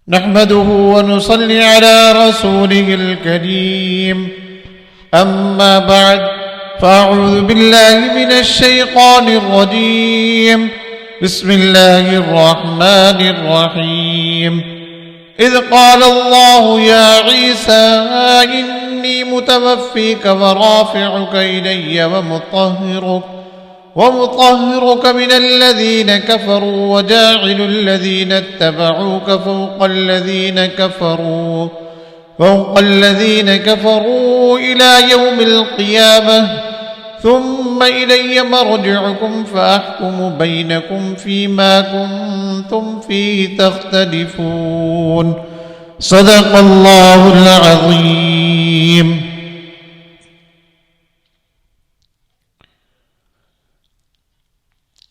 نحمده ونصلي على رسوله الكريم أما بعد فأعوذ بالله من الشيطان الرجيم بسم الله الرحمن الرحيم إذ قال الله يا عيسى إني متوفيك ورافعك إلي ومطهرك من الذين كفروا وجاعل الذين اتبعوك فوق الذين كفروا إلى يوم القيامة ثم إلي مرجعكم فأحكم بينكم فيما كنتم فيه تختلفون صدق الله العظيم.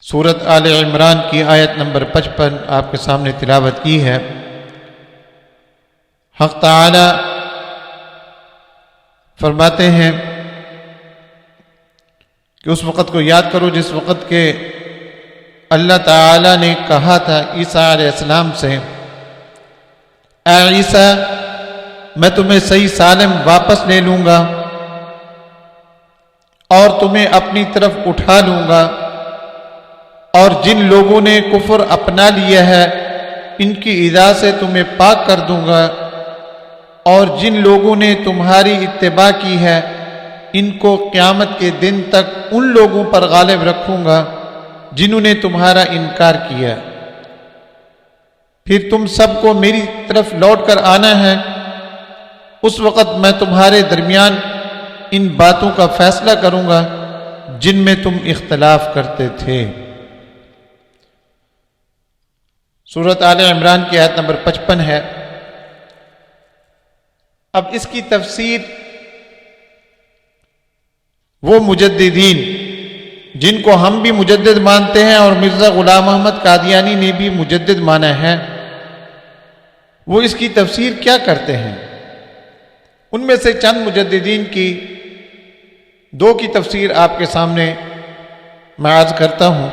سورت آل عمران کی آیت نمبر 55 آپ کے سامنے تلاوت کی ہے. حق تعالی فرماتے ہیں کہ اس وقت کو یاد کرو جس وقت کے اللہ تعالی نے کہا تھا عیسیٰ علیہ السلام سے، اے عیسیٰ میں تمہیں صحیح سالم واپس لے لوں گا اور تمہیں اپنی طرف اٹھا لوں گا، اور جن لوگوں نے کفر اپنا لیا ہے ان کی ایذا سے تمہیں پاک کر دوں گا، اور جن لوگوں نے تمہاری اتباع کی ہے ان کو قیامت کے دن تک ان لوگوں پر غالب رکھوں گا جنہوں نے تمہارا انکار کیا. پھر تم سب کو میری طرف لوٹ کر آنا ہے. اس وقت میں تمہارے درمیان ان باتوں کا فیصلہ کروں گا جن میں تم اختلاف کرتے تھے. سورت آل عمران کی آیت نمبر 55 ہے. اب اس کی تفسیر وہ مجددین جن کو ہم بھی مجدد مانتے ہیں اور مرزا غلام احمد قادیانی نے بھی مجدد مانا ہے، وہ اس کی تفسیر کیا کرتے ہیں. ان میں سے چند مجددین کی دو کی تفسیر آپ کے سامنے میں عرض کرتا ہوں.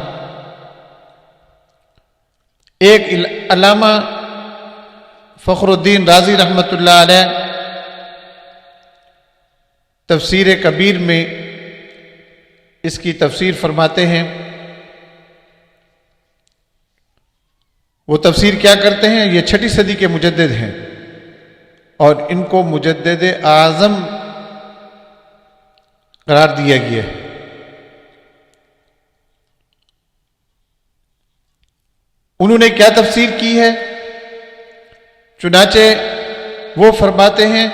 ایک علامہ فخر الدین رازی رحمۃ اللہ علیہ تفسیر کبیر میں اس کی تفسیر فرماتے ہیں. وہ تفسیر کیا کرتے ہیں؟ یہ 6 صدی کے مجدد ہیں اور ان کو مجدد اعظم قرار دیا گیا ہے. انہوں نے کیا تفسیر کی ہے؟ چنانچہ وہ فرماتے ہیں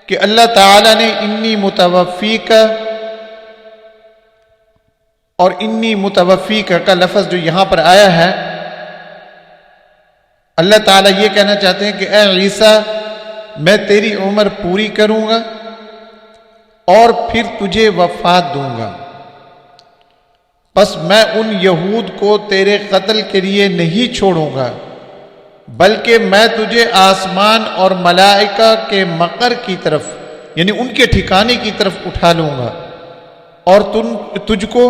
کہ اللہ تعالی نے انی متوفیک اور انی متوفیک کا لفظ جو یہاں پر آیا ہے، اللہ تعالیٰ یہ کہنا چاہتے ہیں کہ اے عیسیٰ میں تیری عمر پوری کروں گا اور پھر تجھے وفات دوں گا، بس میں ان یہود کو تیرے قتل کے لیے نہیں چھوڑوں گا بلکہ میں تجھے آسمان اور ملائکہ کے مقر کی طرف یعنی ان کے ٹھکانے کی طرف اٹھا لوں گا اور تجھ کو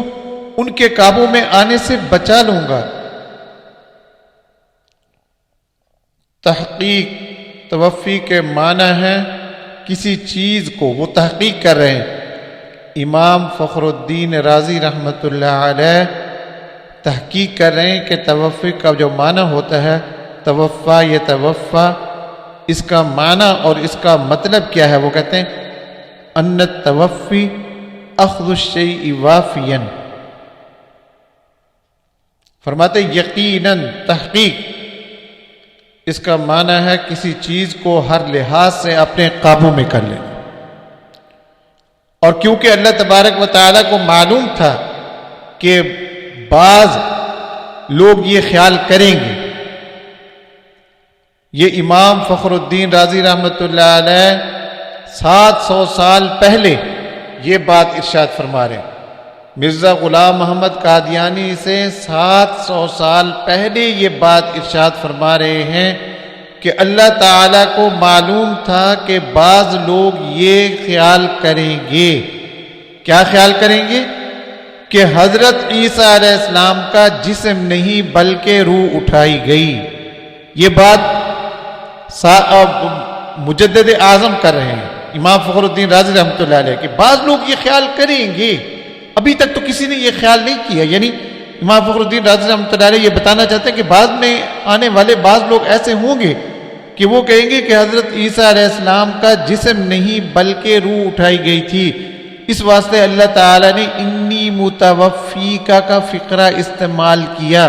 ان کے قابو میں آنے سے بچا لوں گا. تحقیق توفی کے معنی ہے کسی چیز کو وہ تحقیق کر رہے ہیں. امام فخر الدین رازی رحمۃ اللہ علیہ تحقیق کر رہے ہیں کہ توفی کا جو معنی ہوتا ہے توفا یہ توفا، اس کا معنی اور اس کا مطلب کیا ہے؟ وہ کہتے ہیں ان التوفی اخذ الشیء وافیا، فرماتے یقیناً تحقیق اس کا معنی ہے کسی چیز کو ہر لحاظ سے اپنے قابو میں کر لینا. اور کیونکہ اللہ تبارک و تعالیٰ کو معلوم تھا کہ بعض لوگ یہ خیال کریں گے، یہ امام فخر الدین رازی رحمۃ اللہ علیہ 700 سال پہلے یہ بات ارشاد فرما رہے ہیں. مرزا غلام محمد قادیانی سے 700 سال پہلے یہ بات ارشاد فرما رہے ہیں کہ اللہ تعالیٰ کو معلوم تھا کہ بعض لوگ یہ خیال کریں گے. کیا خیال کریں گے؟ کہ حضرت عیسیٰ علیہ السلام کا جسم نہیں بلکہ روح اٹھائی گئی. یہ بات مجدد اعظم کر رہے ہیں امام فخر الدین رازی رحمۃ اللہ علیہ کہ بعض لوگ یہ خیال کریں گے، ابھی تک تو کسی نے یہ خیال نہیں کیا. یعنی امام فخر الدین رازی رحمۃ اللہ علیہ یہ بتانا چاہتے ہیں کہ بعد میں آنے والے بعض لوگ ایسے ہوں گے کہ وہ کہیں گے کہ حضرت عیسیٰ علیہ السلام کا جسم نہیں بلکہ روح اٹھائی گئی تھی. اس واسطے اللہ تعالیٰ نے انی متوفیکا کا فقرہ استعمال کیا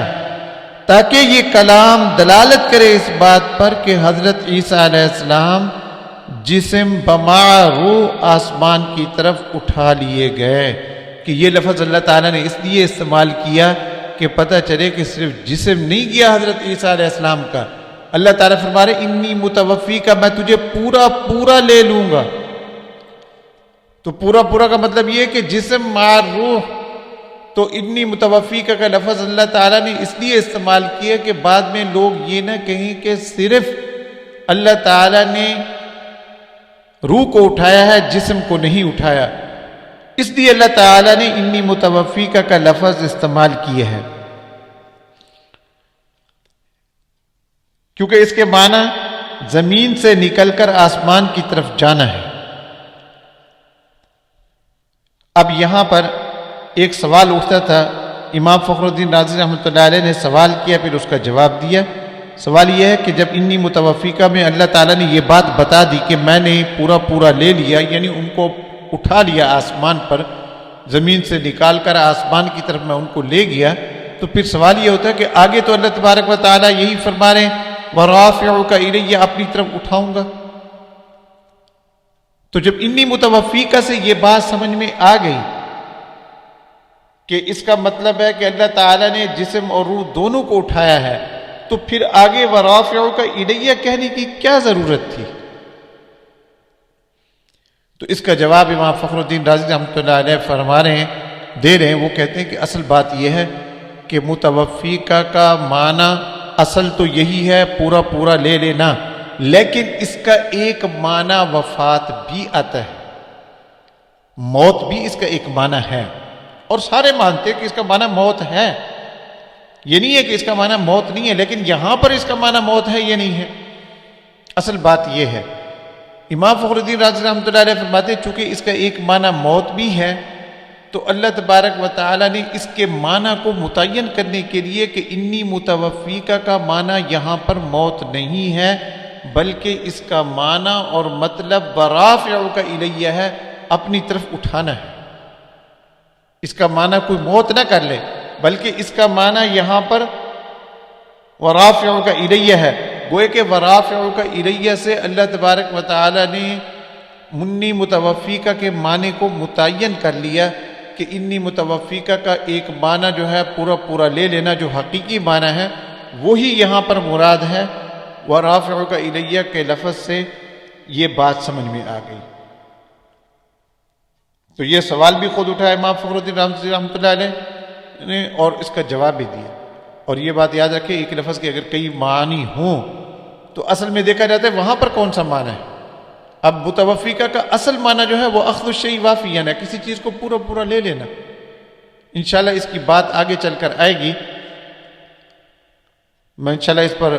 تاکہ یہ کلام دلالت کرے اس بات پر کہ حضرت عیسیٰ علیہ السلام جسم بما روح آسمان کی طرف اٹھا لیے گئے. کہ یہ لفظ اللہ تعالیٰ نے اس لیے استعمال کیا کہ پتہ چلے کہ صرف جسم نہیں گیا حضرت عیسیٰ علیہ السلام کا. اللہ تعالیٰ فرما رہے انی متوفیکا، میں تجھے پورا لے لوں گا. تو پورا کا مطلب یہ کہ جسم مع روح. تو انی متوفیکا کا لفظ اللہ تعالیٰ نے اس لیے استعمال کیا کہ بعد میں لوگ یہ نہ کہیں کہ صرف اللہ تعالیٰ نے روح کو اٹھایا ہے، جسم کو نہیں اٹھایا. اس لیے اللہ تعالیٰ نے انی متوفیکا کا لفظ استعمال کیا ہے، کیونکہ اس کے معنی زمین سے نکل کر آسمان کی طرف جانا ہے. اب یہاں پر ایک سوال اٹھتا تھا، امام فخر الدین رازی رحمۃ اللہ علیہ نے سوال کیا، پھر اس کا جواب دیا. سوال یہ ہے کہ جب انی متوفیکا میں اللہ تعالیٰ نے یہ بات بتا دی کہ میں نے پورا لے لیا، یعنی ان کو اٹھا لیا آسمان پر، زمین سے نکال کر آسمان کی طرف میں ان کو لے گیا، تو پھر سوال یہ ہوتا ہے کہ آگے تو اللہ تبارک و تعالیٰ یہی فرما رہے ہیں وَرَافِعُكَ إِلَيَّ، اپنی طرف اٹھاؤں گا. تو جب انی متوفیکا سے یہ بات سمجھ میں آ گئی کہ اس کا مطلب ہے کہ اللہ تعالیٰ نے جسم اور روح دونوں کو اٹھایا ہے، تو پھر آگے وَرَافِعُكَ إِلَيَّ کہنے کی کیا ضرورت تھی؟ تو اس کا جواب امام فخر الدین رازی رحمۃ اللہ علیہ دے رہے ہیں. وہ کہتے ہیں کہ اصل بات یہ ہے کہ متوفیکا کا معنی اصل تو یہی ہے پورا لے لینا، لیکن اس کا ایک معنی وفات بھی آتا ہے، موت بھی اس کا ایک معنی ہے، اور سارے مانتے ہیں کہ اس کا معنی موت ہے. یہ نہیں ہے کہ اس کا معنی موت نہیں ہے، لیکن یہاں پر اس کا معنی موت ہے یہ نہیں ہے. اصل بات یہ ہے، امام فخر الدین رازی رحمۃ اللہ علیہ فرماتے ہیں چونکہ اس کا ایک معنی موت بھی ہے، تو اللہ تبارک و تعالیٰ نے اس کے معنی کو متعین کرنے کے لیے کہ انی متوفیکا کا معنی یہاں پر موت نہیں ہے، بلکہ اس کا معنی اور مطلب وَرَافِعُكَ إِلَيَّ ہے، اپنی طرف اٹھانا ہے. اس کا معنی کوئی موت نہ کر لے، بلکہ اس کا معنی یہاں پر وَرَافِعُكَ إِلَيَّ ہے. گوئے کہ وَرَافِعُكَ إِلَيَّ سے اللہ تبارک و تعالیٰ نے انی متوفیکا کے معنی کو متعین کر لیا کہ انی متوفیکا کا ایک معنی جو ہے پورا لے لینا، جو حقیقی معنی ہے وہی یہاں پر مراد ہے. وَرَافِعُكَ إِلَيَّ کے لفظ سے یہ بات سمجھ میں آ گئی. تو یہ سوال بھی خود اٹھایا امام فخر الدین رازی رحمۃ اللہ علیہ نے، اور اس کا جواب بھی دیا. اور یہ بات یاد رکھیں، ایک لفظ کے اگر کئی معنی ہوں تو اصل میں دیکھا جاتا ہے وہاں پر کون سا معنی ہے. اب متوفیکا کا اصل معنی جو ہے وہ اخذ الشیء وافیاً ہے، کسی چیز کو پورا لے لینا. انشاءاللہ اس کی بات آگے چل کر آئے گی، میں انشاءاللہ اس پر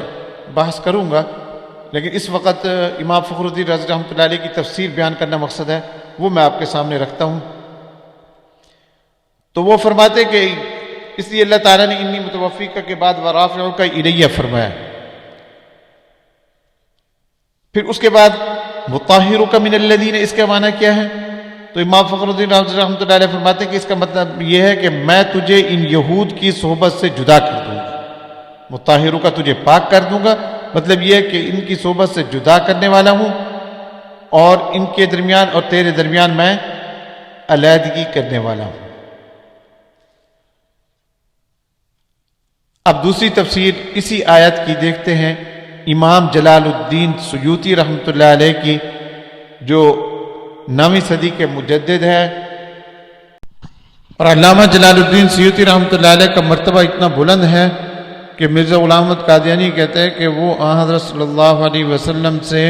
بحث کروں گا، لیکن اس وقت امام فخر الدین رازی رحمۃ اللہ علیہ کی تفسیر بیان کرنا مقصد ہے، وہ میں آپ کے سامنے رکھتا ہوں. تو وہ فرماتے کہ اس لیے اللہ تعالیٰ نے انی متوفیکا کے بعد وَرَافِعُكَ إِلَيَّ فرمایا. پھر اس کے بعد مُطَهِّرُكَ مِنَ الَّذِينَ، اس کا معنی کیا ہے؟ تو امام فخر الدین رحمۃ اللہ علیہ فرماتے ہیں کہ اس کا مطلب یہ ہے کہ میں تجھے ان یہود کی صحبت سے جدا کر دوں گا. مُطَهِّرُكَ تجھے پاک کر دوں گا، مطلب یہ ہے کہ ان کی صحبت سے جدا کرنے والا ہوں، اور ان کے درمیان اور تیرے درمیان میں علیحدگی کرنے والا ہوں. اب دوسری تفسیر اسی آیت کی دیکھتے ہیں امام جلال الدین سیوطی رحمۃ اللہ علیہ کی، جو 9ویں صدی کے مجدد ہے. اور علامہ جلال الدین سیوطی رحمۃ اللہ علیہ کا مرتبہ اتنا بلند ہے کہ مرزا غلام احمد قادیانی کہتے ہیں کہ وہ حضرت صلی اللہ علیہ وسلم سے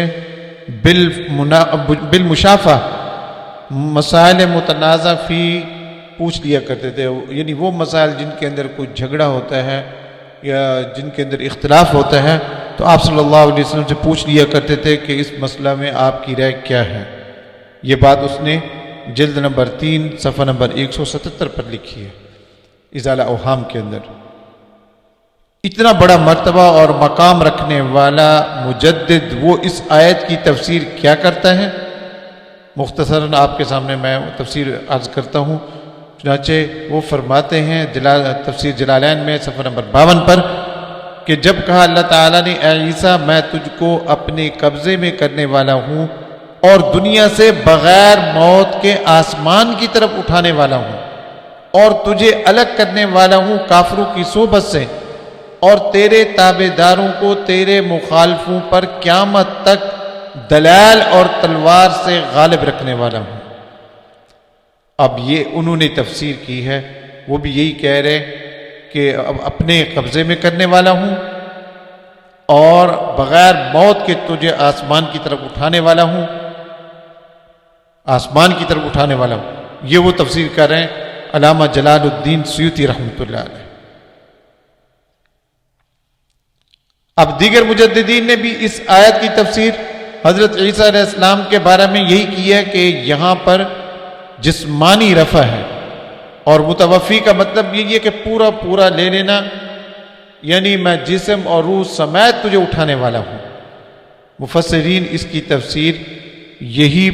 بالمشافہ مسائل متنازع فی پوچھ لیا کرتے تھے. یعنی وہ مسائل جن کے اندر کوئی جھگڑا ہوتا ہے یا جن کے اندر اختلاف ہوتا ہے، تو آپ صلی اللہ علیہ وسلم سے پوچھ لیا کرتے تھے کہ اس مسئلہ میں آپ کی رائے کیا ہے۔ یہ بات اس نے جلد نمبر 3 صفحہ نمبر 177 پر لکھی ہے ازالہ اوہام کے اندر۔ اتنا بڑا مرتبہ اور مقام رکھنے والا مجدد وہ اس آیت کی تفسیر کیا کرتا ہے؟ مختصراً آپ کے سامنے میں تفسیر عرض کرتا ہوں۔ چنانچہ وہ فرماتے ہیں تفسیر جلالین میں صفحہ نمبر 52 پر کہ جب کہا اللہ تعالیٰ نے اے عیسیٰ میں تجھ کو اپنے قبضے میں کرنے والا ہوں اور دنیا سے بغیر موت کے آسمان کی طرف اٹھانے والا ہوں اور تجھے الگ کرنے والا ہوں کافروں کی صحبت سے اور تیرے تابع داروں کو تیرے مخالفوں پر قیامت تک دلائل اور تلوار سے غالب رکھنے والا ہوں۔ اب یہ انہوں نے تفسیر کی ہے، وہ بھی یہی کہہ رہے کہ اب اپنے قبضے میں کرنے والا ہوں اور بغیر موت کے تجھے آسمان کی طرف اٹھانے والا ہوں، آسمان کی طرف اٹھانے والا ہوں۔ یہ وہ تفسیر کر رہے ہیں علامہ جلال الدین سیوطی رحمۃ اللہ علیہ۔ اب دیگر مجددین نے بھی اس آیت کی تفسیر حضرت عیسیٰ علیہ السلام کے بارے میں یہی کی ہے کہ یہاں پر جسمانی رفع ہے اور متوفی کا مطلب یہ ہے کہ پورا لے لینا، یعنی میں جسم اور روح سمیت تجھے اٹھانے والا ہوں۔ مفسرین اس کی تفسیر یہی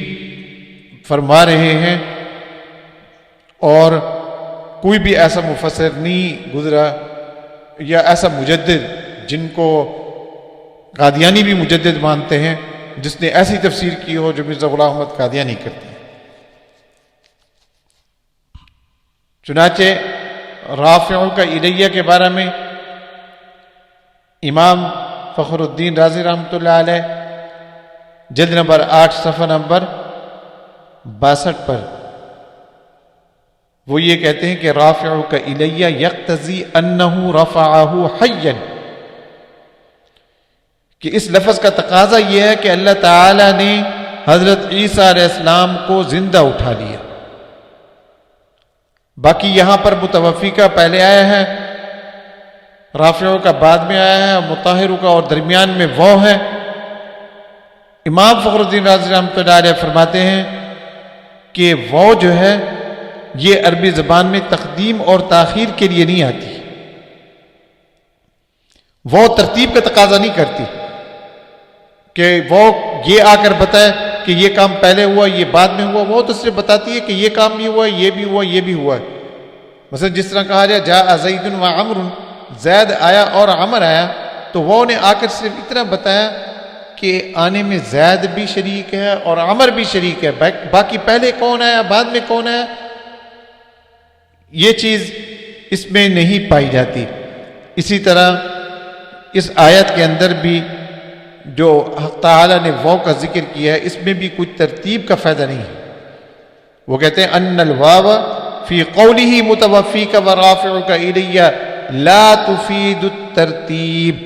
فرما رہے ہیں اور کوئی بھی ایسا مفسر نہیں گزرا یا ایسا مجدد جن کو قادیانی بھی مجدد مانتے ہیں جس نے ایسی تفسیر کی ہو جو مرزا غلام احمد قادیانی کرتے ہیں۔ چنانچہ رافع کا الیہ کے بارے میں امام فخر الدین رازی رحمۃ اللہ علیہ جلد نمبر 8 صفحہ نمبر 62 پر وہ یہ کہتے ہیں کہ رافع کا الیہ یقتضی انہ رفعہ حیا، کہ اس لفظ کا تقاضا یہ ہے کہ اللہ تعالی نے حضرت عیسیٰ علیہ السلام کو زندہ اٹھا لیا۔ باقی یہاں پر متوفی کا پہلے آیا ہے، رافع کا بعد میں آیا ہے، مطہر کا اور درمیان میں وہ ہے۔ امام فخر الدین رازی رحمۃ اللہ علیہ فرماتے ہیں کہ وہ جو ہے یہ عربی زبان میں تقدیم اور تاخیر کے لیے نہیں آتی، وہ ترتیب کا تقاضا نہیں کرتی کہ وہ یہ آ کر بتائے کہ یہ کام پہلے ہوا یہ بعد میں ہوا، وہ تو صرف بتاتی ہے کہ یہ کام بھی ہوا یہ بھی ہوا یہ بھی ہوا ہے۔ مثلا جس طرح کہا جائے جاء زید و عمر، زید آیا اور عمر آیا، تو وہ نے آ کر صرف اتنا بتایا کہ آنے میں زید بھی شریک ہے اور عمر بھی شریک ہے، باقی پہلے کون آیا بعد میں کون آیا یہ چیز اس میں نہیں پائی جاتی۔ اسی طرح اس آیت کے اندر بھی جو حق تعالیٰ نے واو کا ذکر کیا ہے اس میں بھی کوئی ترتیب کا فائدہ نہیں ہے۔ وہ کہتے ہیں ان الواو فی قولہ متوفیک ورافعک الیہ لا تفید الترتیب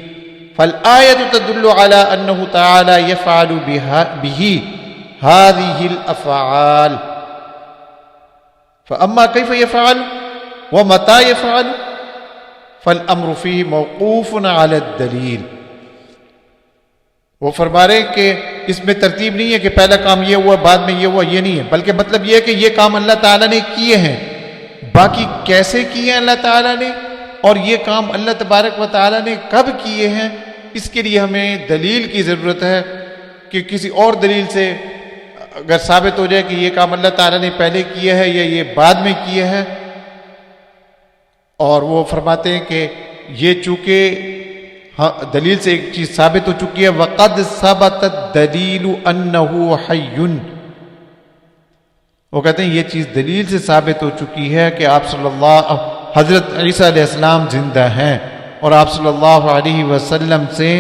فالآیت تدل علی انہ تعالی یفعل بہ هذه الافعال فاما کیف یفعل ومتى یفعل فالامر فیہ موقوف علی الدلیل۔ وہ فرما رہے کہ اس میں ترتیب نہیں ہے کہ پہلا کام یہ ہوا بعد میں یہ ہوا، یہ نہیں ہے، بلکہ مطلب یہ ہے کہ یہ کام اللہ تعالیٰ نے کیے ہیں، باقی کیسے کیے ہیں اللہ تعالیٰ نے اور یہ کام اللہ تبارک و تعالیٰ نے کب کیے ہیں اس کے لیے ہمیں دلیل کی ضرورت ہے کہ کسی اور دلیل سے اگر ثابت ہو جائے کہ یہ کام اللہ تعالیٰ نے پہلے کیا ہے یا یہ بعد میں کیا ہے۔ اور وہ فرماتے ہیں کہ یہ چونکہ دلیل سے ایک چیز ثابت ہو چکی ہے، وَقَدْ ثَبَتَ الدَّلِيلُ أَنَّهُ حَيٌّ، وہ کہتے ہیں یہ چیز دلیل سے ثابت ہو چکی ہے کہ آپ حضرت عیسیٰ علیہ السلام زندہ ہیں، اور آپ صلی اللہ علیہ وسلم سے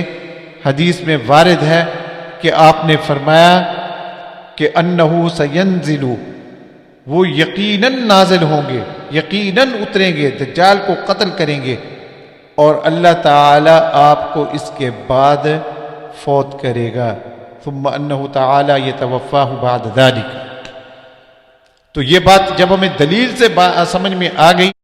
حدیث میں وارد ہے کہ آپ نے فرمایا کہ انہو سینزل، وہ یقیناً نازل ہوں گے، یقیناً اتریں گے، دجال کو قتل کریں گے، اور اللہ تعالی آپ کو اس کے بعد فوت کرے گا، ثم انہ تعالی یتوفاہ بعد ذلک۔ تو یہ بات جب ہمیں دلیل سے سمجھ میں آ گئی